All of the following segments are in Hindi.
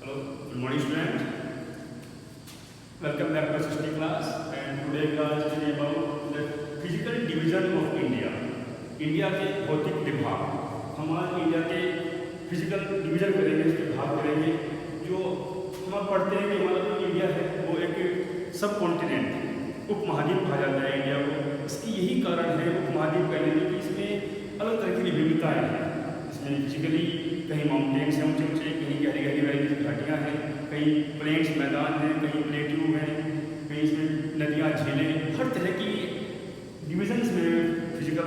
Hello, good morning students. Welcome back to SST class, and today class is about the physical division of India. India के भौतिक विभाग, हम आज इंडिया के फिजिकल डिवीजन करेंगे, इसके भाग करेंगे। जो हम पढ़ते हैं कि हमारा जो इंडिया है वो एक सब कॉन्टिनेंट उपमहाद्वीप कहा जाता है इंडिया को। इसकी यही कारण है उपमहाद्वीप कहने में कि इसमें अलग तरह की विभिन्नताएँ हैं। इसमें फिजिकली कहीं माउंटेन्स हैं ऊँचे ऊँचे, कहीं गहरी गहरी वैली घाटियाँ हैं, कहीं प्लेन्स मैदान हैं, कहीं प्लेट्यू हैं, कहीं इसमें नदियाँ झीलें, हर तरह की डिविजन्स में फिजिकल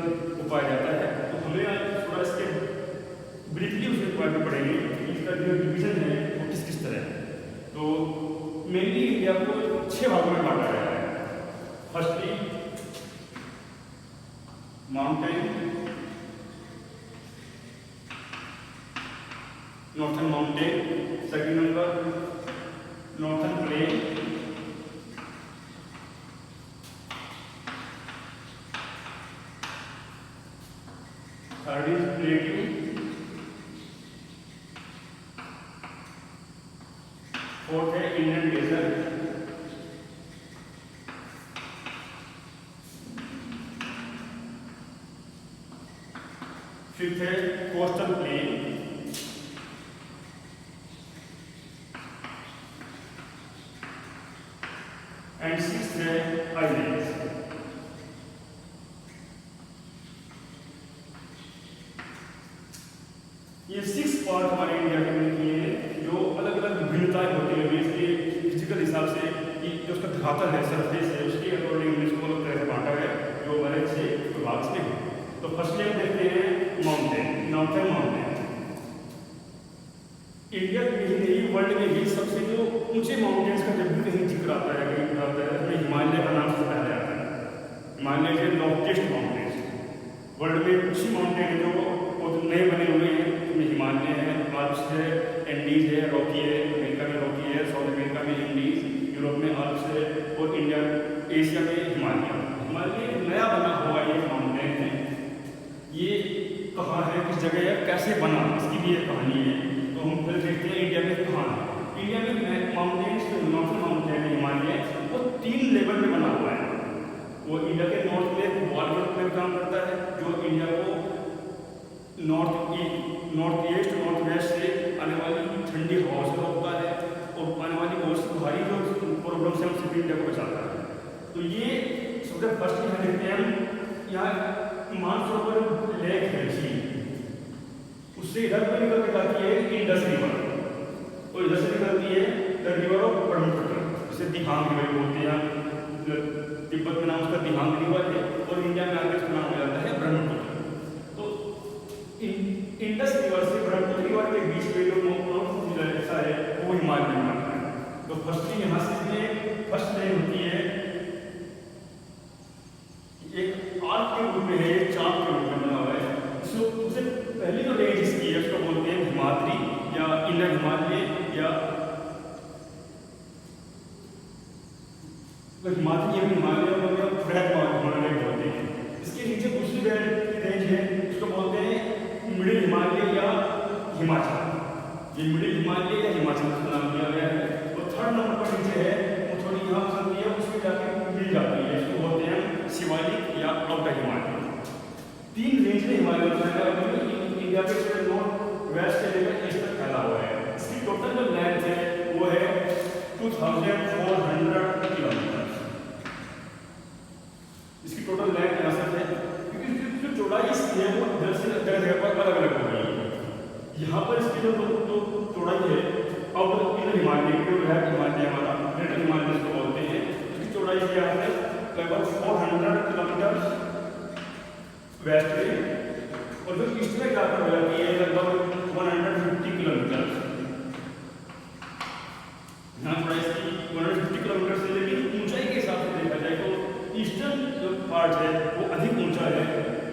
पाया जाता है। तो हमें आज थोड़ा इसके ब्रीफली उसके बारे में पढ़ेंगे कि इसका जो डिवीजन है वो किस किस तरह है। तो मेनली इंडिया को 6 भागों में बांटा गया है। Firstly mountain, northern mountain, second number northern plain, third is plateau, fourth है इंडियन डेजर्ट, फिफ्थ है कोस्टल प्लेन, एंड सिक्स्थ है आइलैंड्स। ये 6 पार्ट हमारे इंडिया के मिलती हैं, जो अलग अलग विभिन्नताएं होती हैं इसके फिजिकल हिसाब से कि जो उसका धरातल है, सरफेस है, उसके अकॉर्डिंग इसको अलग तरह से बांटा गया जो हमारे 6 विभाग से है। तो फर्स्टली हम देखते हैं माउंटेन, नॉर्थन माउंटेन। इंडिया में ही नहीं वर्ल्ड में ही सबसे जो ऊंचे माउंटेन्स का जब भी कहीं जिक्र आता है, कहीं आता है, उसमें हिमालय का नाम सबसे पहले आता है। हिमालय के लॉन्गेस्ट माउंटेन्स वर्ल्ड में कुछ ही माउंटेन है जो नए बने हुए हैं। हिमालय है, आल्प्स है, एंडीज है, रॉकी है, अमेरिका में रॉकी है, साउथ अमेरिका में एंडीज, यूरोप में आल्प्स है, और इंडिया एशिया में हिमालय। हिमालय नया बना हुआ ये माउंटेन है। ये कहाँ है, किस जगह है, कैसे बना, इसकी भी एक कहानी है। तो हम फिर देखते हैं इंडिया में कहाँ है। इंडिया में माउंटेन्स जो नॉर्थन माउंटेन है हिमालय, वो 3 लेवल में बना हुआ है। वो इंडिया के नॉर्थ में एक वॉल में काम करता है जो इंडिया को नॉर्थ ईस्ट नॉर्थ वेस्ट से आने वाली ठंडी हवा से रोकता है और आने वाली बहुत सी भारी जो प्रॉब्लम से हमसे इंडिया को बचाता है। तो ये सबसे फर्स्ट यहाँ देखते हैं हम, यहाँ मानसरोवर लेक है झील, उससे इधर पर निकल के जाती है इंडस रिवर, और इधर से निकलती है द रिवर ऑफ ब्रह्मपुत्र, जिसे दिहांग रिवर बोलते हैं। तिब्बत में नाम उसका दिहांग रिवर है और इंडिया में आगे उसका नाम हो जाता है ब्रह्मपुत्र। इंडस रिवर से ब्रह्मपुत्र रिवर के बीच में जो ऐसा है वो हिमालय में आता है। तो फर्स्टली यहाँ से फर्स्ट लाइन होती है, एक आर्क के रूप में है, एक चाप के रूप में बना हुआ है। उससे पहली जो रेंज इसकी है उसको बोलते हैं हिमाद्री या इनर हिमालय, या तो हिमाद्री या हिमालय बोलते हैं। इसके नीचे दूसरी रेंज है, उसको बोलते हैं मिडिल हिमालय या हिमाचल। ये मिडिल हिमालय या हिमाचल का नाम दिया गया है। तो थर्ड नंबर पर नीचे है वो थोड़ी यहाँ चलती है, उसमें जाके मिल जाती है, इसको बोलते हैं शिवालिक या आउटर हिमालय। 3 रेंज में हिमालय इंडिया के नॉर्थ वेस्ट से लेकर ईस्ट तक फैला हुआ है। इसकी टोटल जो लेंथ है वो है 2400 किलोमीटर। इसकी टोटल लेंथ यहाँ से है, क्योंकि इसकी जो चौड़ाई इसकी है वो इधर से जगह पर अलग अलग हो गई है। यहाँ पर इसकी जो चौड़ाई है, अब इधर हिमालय जो है हिमालय हमारा ग्रेटर हिमालय इसको बोलते हैं, इसकी चौड़ाई क्या है लगभग 400 किलोमीटर वेस्ट में, और जो ईस्ट में जाकर हो जाती है लगभग 150 किलोमीटर। यहाँ चौड़ाई इसकी 150 किलोमीटर से, लेकिन ऊंचाई के हिसाब से देखा जाए तो ईस्टर्न जो पार्ट है वो अधिक ऊंचा है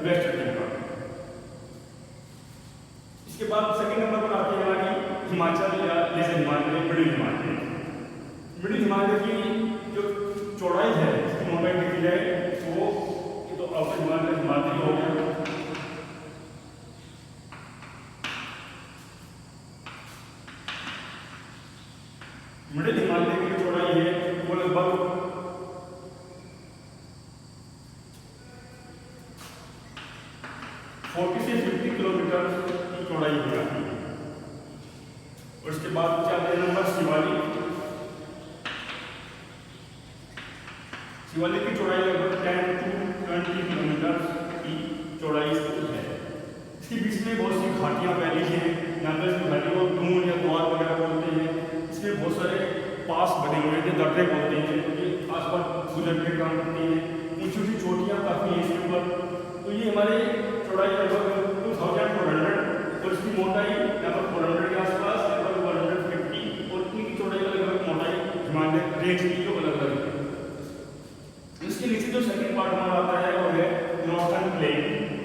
वेस्टर्न का। इसके बाद सेकंड नंबर पर आती है हमारी हिमाचल या जैसे हिमालय, मिडिल हिमालय। मिडिल हिमालय की जो चौड़ाई है, इसकी मोटाई देखी जाए वो तो अपर हिमालय हिमालय हो गया। मिडिल हिमालय की जो चौड़ाई है वो लगभग 40 से 50 किलोमीटर की चौड़ाई हो जाती है। और उसके बाद चलते हैं नंबर शिवालिक। शिवालिक की चौड़ाई लगभग 10 to 20 किलोमीटर की चौड़ाई इसकी है। इसके बीच में बहुत सी घाटियाँ फैली हैं, यहाँ पर इस घाटी को दून या द्वार वगैरह बोलते हैं। इसमें बहुत सारे पास बने हुए हैं, दर्रे बोलते हैं, ये आसपास गुजर के काम करते हैं। ऊँची ऊँची चोटियाँ काफ़ी हैं इसके ऊपर। तो ये हमारे चौड़ाई लगभग 2400 और इसकी मोटाई लगभग 400 के आसपास, लगभग 150 और इनकी चौड़ाई लगभग मोटाई हिमालय रेंज की जो अलग अलग है। इसके नीचे जो सेकंड पार्ट हमारा आता है वो है नॉर्थर्न प्लेन।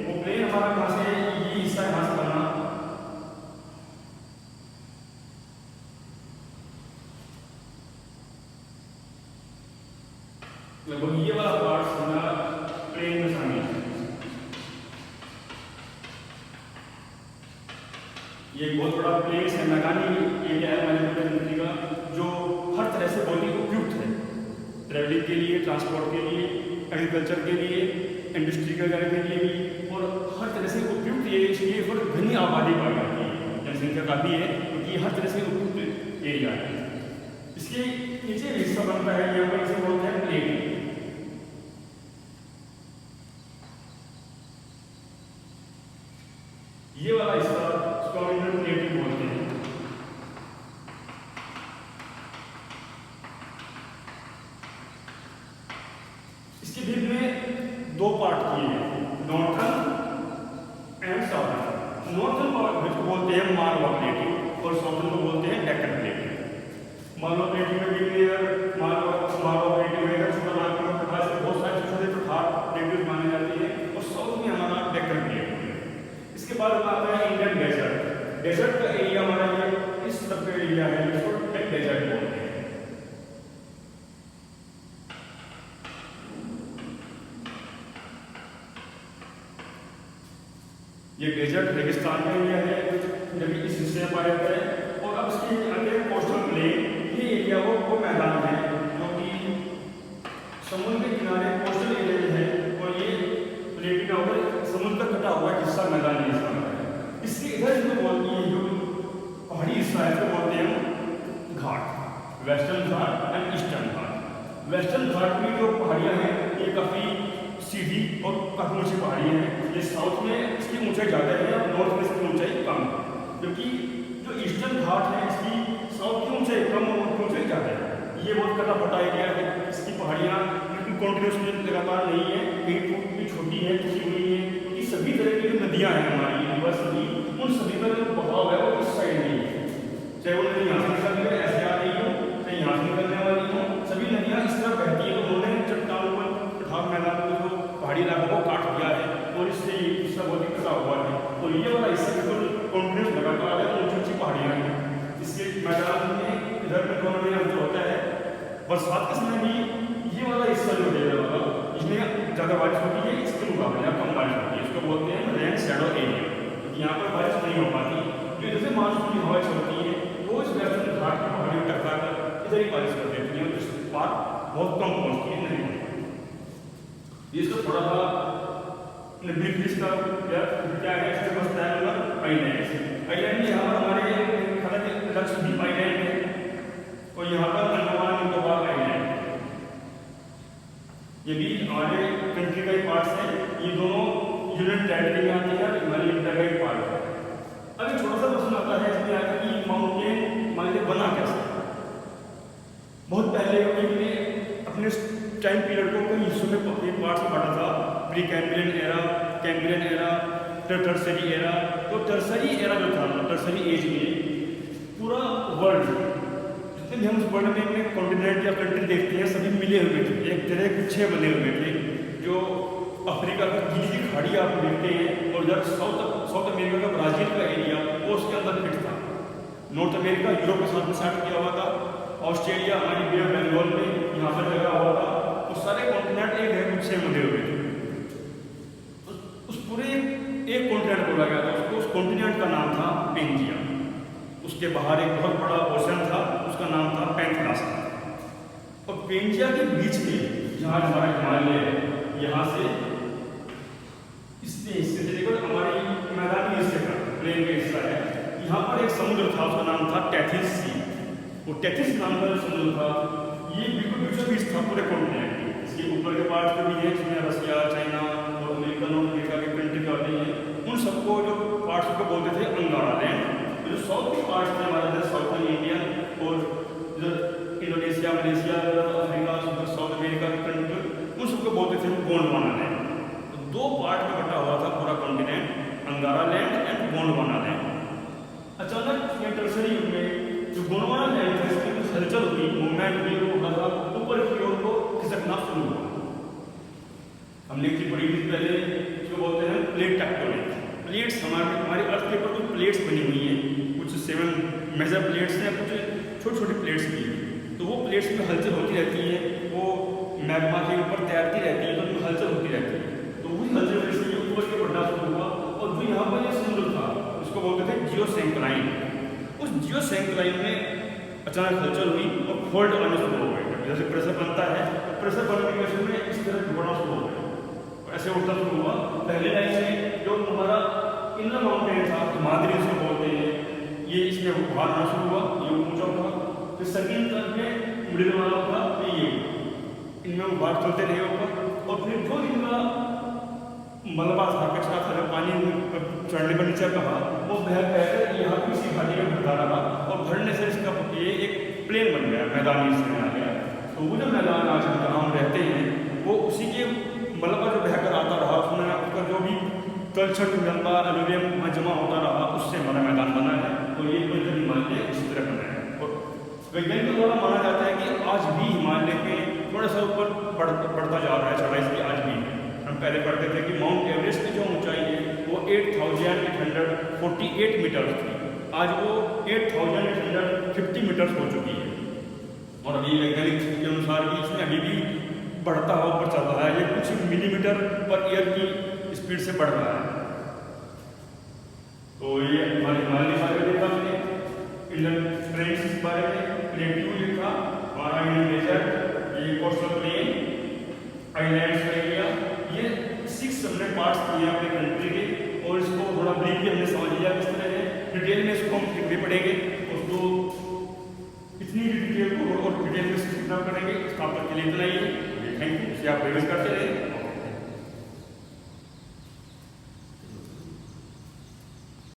वो प्लेन हमारा कहाँ से, ये हिस्सा यहाँ से बना लगभग ये वाला पार्ट हमारा प्लेन में शामिल है। ये एक बहुत बड़ा प्लेस है, मैदानी एरिया है हमारे कंट्री का, जो हर तरह से बहुत ही उपयुक्त है ट्रैवलिंग के लिए, ट्रांसपोर्ट के लिए, एग्रीकल्चर के लिए, इंडस्ट्री वगैरह के लिए भी, और हर तरह से उपयुक्त ये इसलिए और घनी आबादी पाई जाती है, जनसंख्या काफ़ी है क्योंकि हर तरह से उपयुक्त एरिया है। इसके नीचे हिस्सा बनता है, यहाँ पर इसे बोलते हैं प्लेन। ये वाला हिस्सा प्लेट बोलते हैं। इसके बीच में दो पार्ट किए हैं, northern and southern. Northern part को बोलते हैं मालवा प्लेटिंग और साउथर्न को बोलते हैं डेक्कन प्लेटिंग। मालवा प्लेटिंग में भी मालवा प्लेटिंग में छोटा नागपुर प्रकार से बहुत सारे छोटे छोटे प्लेटिंग माने जाते हैं, और साउथ में हमारा डेक्कन प्लेटिंग है। इसके बाद आता है इंडियन डेजर्ट। डेजर्ट का एरिया हमारा ये इस तरफ का एरिया है, इसको डेजर्ट बोलते हैं। ये डेजर्ट रेगिस्तान का एरिया है, जब इस हिस्से में पाया जाता है। और अब इसके अंदर कोस्टल प्लेन, ये एरिया वो मैदान है जो कि समुद्र के किनारे कोस्टल एरिया है, और ये प्लेटिना होकर समुद्र का कटा हुआ हिस्सा मैदानी हिस्सा है। इसके इधर जो बोलती है, जो पहाड़ी हिस्सा है, तो बोलते हैं Ghat, western Ghat and eastern Ghat. Western Ghat में जो पहाड़ियाँ हैं ये काफ़ी सीधी और काफ़ी ऊँची पहाड़ियाँ हैं। ये साउथ में इसकी ऊंचाई ज़्यादा है और नॉर्थ में इसकी ऊंचाई कम है, जबकि जो ईस्टर्न घाट है इसकी साउथ की ऊंचाई कम और नॉर्थ की ऊंचाई ज़्यादा है। ये बहुत कटा फटा एरिया है, इसकी पहाड़ियाँ बिल्कुल कॉन्टिन्यूसली लगातार नहीं है, कहीं टूटी छोटी है, टूटी हुई है, क्योंकि सभी तरह की जो नदियाँ हैं हमारी रिवर्स नदी, उन सभी का जो बहाव है वो इस साइड नहीं है। चाहे वो नदी यहाँ से निकल रही है, ऐसे आ रही हो, चाहे यहाँ से निकलने वाली हो, सभी नदियाँ इस तरह बहती है। उन्होंने चट्टानों पर पठार मैदान को जो पहाड़ी इलाकों को काट दिया है, और इससे ये हिस्सा बहुत ही कटा हुआ है। तो ये वाला हिस्सा बिल्कुल कॉन्टिन्यूस लगातार है, ऊँची ऊँची पहाड़ियाँ हैं। इसके मैदान में इधर में दोनों में अंतर होता है। बरसात के समय भी ये वाला हिस्सा जो है इसमें ज़्यादा बारिश होती है, इसके मुकाबले कम बारिश होती है। इसको बोलते हैं रेन शैडो एरिया। यहाँ पर बारिश नहीं हो पाती, जो इधर से मानसून की हवाएं चलती हैं वो इस वेस्टर्न घाट की पहाड़ी में टकरा कर इधर ही बारिश कर देती हैं, और इस पार बहुत कम पहुँचती है, नहीं होती। इसको थोड़ा सा ब्रीफ इसका क्या है, इसके पास आइलैंड। आइलैंड यहाँ पर हमारे लक्षद्वीप आइलैंड है, और यहाँ पर अंडमान निकोबार आइलैंड, ये भी हमारे कंट्री का ही पार्ट है। ये दोनों यूनियन टेरिटरी में आते हैं, हिमालय इंटर का ही पार्ट है। अब एक छोटा सा प्रश्न आता है इसमें आकर कि माउंटेन मान लीजिए बना कैसे। बहुत पहले ने अपने टाइम पीरियड को कई हिस्सों में पार्ट्स में बांटा था, pre Cambrian era, Cambrian era, tertiary era. तो टर्सरी एरा जो था, टर्सरी एज में पूरा वर्ल्ड, जितने भी हम उस वर्ल्ड में अपने कॉन्टिनेंट या कंट्री देखते हैं, सभी मिले हुए थे, एक तरह के गुच्छे बने हुए थे। जो अफ्रीका की गीली की खाड़ी आप देखते हैं, और इधर साउथ अमेरिका का ब्राज़ील का एरिया वो उसके अंदर फिट था। नॉर्थ अमेरिका यूरोप के साथ में सेट किया हुआ था, ऑस्ट्रेलिया हमारी बे ऑफ बंगाल में यहाँ पर लगा हुआ था। तो सारे कॉन्टिनेंट एक है गुच्छे बने हुए थे। उस पूरे एक कॉन्टिनेंट बोला गया था उसको, उस कॉन्टिनेंट का नाम था पेंजिया। उसके बाहर एक बहुत बड़ा ओशन था, उसका नाम था पैंथेरा पेंजिया के बीच में जहाँ हमारा हिमालय है, यहाँ से इसने हिस्से से देखो हमारे मैदानी हिस्से का प्लेन का हिस्सा है, यहाँ पर एक समुद्र था, उसका नाम था टेथिस सी। वो टेथिस नाम का समुद्र था, ये बिल्कुल बीचों बीच था पूरे कॉन्टिनेंट। इसके ऊपर के पार्ट भी है जिसमें रसिया, चाइना और अमेरिका के कंट्री आते हैं, उन सबको जो पार्ट्स को बोलते थे अंगारा लैंड। जो साउथ के पार्ट्स थे हमारे इधर साउथर्न इंडिया और इधर Indonesia, Malaysia, Africa, south America के कंट्री, उन सबको बोलते थे गोंडवाना लैंड। तो दो पार्ट में बटा हुआ था पूरा कॉन्टिनेंट, अंगारा लैंड एंड गोंडवाना लैंड। अचानक टर्सरी युग में जो गोंडवाना लैंड था इसमें कुछ हलचल हुई, मूवमेंट हुई, वो ऊपर की ओर को खिसकना शुरू हुआ। हमने एक चीज पढ़ी थी पहले, जो बोलते हैं प्लेट टेक्टोनिक। प्लेट्स हमारे अर्थ के ऊपर कुछ प्लेट्स बनी हुई हैं, कुछ 7 मेजर प्लेट्स हैं, कुछ छोटी छोटी प्लेट्स भी हैं। तो वो प्लेट्स में हलचल होती रहती है, वो मैग्मा के ऊपर तैरती रहती है, तो उनमें हलचल होती रहती है। तो उस हलचल से ऊपर के बढ़ना शुरू हुआ, और जो यहाँ पर एक समुद्र था उसको बोलते थे जियोसेंक्लाइन। उस जियोसेंक्लाइन में अचानक हलचल हुई और फोल्ड आने शुरू हो गए। जैसे प्रेशर बनता है, प्रेशर बनने की वजह में इस तरह बढ़ना शुरू हो गया, ऐसे उठना शुरू हुआ। पहले लाइन में जो हमारा इनर माउंटेन था, हिमाद्री इसको बोलते हैं, ये इसमें उभार आना शुरू हुआ, ये ऊंचा था। फिर सेकंड तरफ में मिडिल वाला था, ये इनमें उभार चलते रहे ऊपर। और फिर जो इनका मलबा था, कचरा था, जो पानी चढ़ने पर नीचे कहा, वो बह कर यहाँ की इसी घाटी में भरता रहा, और भरने से इसका ये एक प्लेन बन गया, मैदानी इसमें आ गया। तो वो जो मैदान आज हम जहाँ हम रहते हैं, वो उसी के मलबा जो बहकर आता रहा, उसमें उसका जो भी तलछट लंबा एलुवियम वहाँ जमा होता रहा, उससे हमारा मैदान बना है। तो ये बंजर हिमालय इसी तरह बना है। और वैज्ञानिकों द्वारा माना जाता है कि आज भी हिमालय में थोड़ा सा ऊपर बढ़ता जा रहा है चढ़ाई से। आज भी हम पहले पढ़ते थे कि माउंट एवरेस्ट की जो ऊंचाई है वो 8,848 मीटर थी, आज वो 8,850 मीटर हो चुकी है। और अभी वैज्ञानिक के अनुसार भी इसमें अभी भी बढ़ता हुआ ऊपर चल रहा है, ये कुछ मिलीमीटर पर ईयर की स्पीड से बढ़ रहा है। तो ये हमारे हिमालय के बारे में देखा हमने, इंडियन ट्रेंड्स के बारे में, प्लेट्यू लिखा, हमारा इंडियन डेजर्ट, ये कोस्टल प्लेन, आइलैंड्स का एरिया, ये 6 हमने पार्ट्स किए अपने कंट्री के। और इसको थोड़ा ब्रीफली हमने समझ लिया किस तरह है, डिटेल में इसको हम भी पढ़ेंगे, उसको इतनी डिटेल को और डिटेल में सीखना करेंगे। इसका आपके लिए इतना ही है। Thank you. आप रिवाइज करते रहे।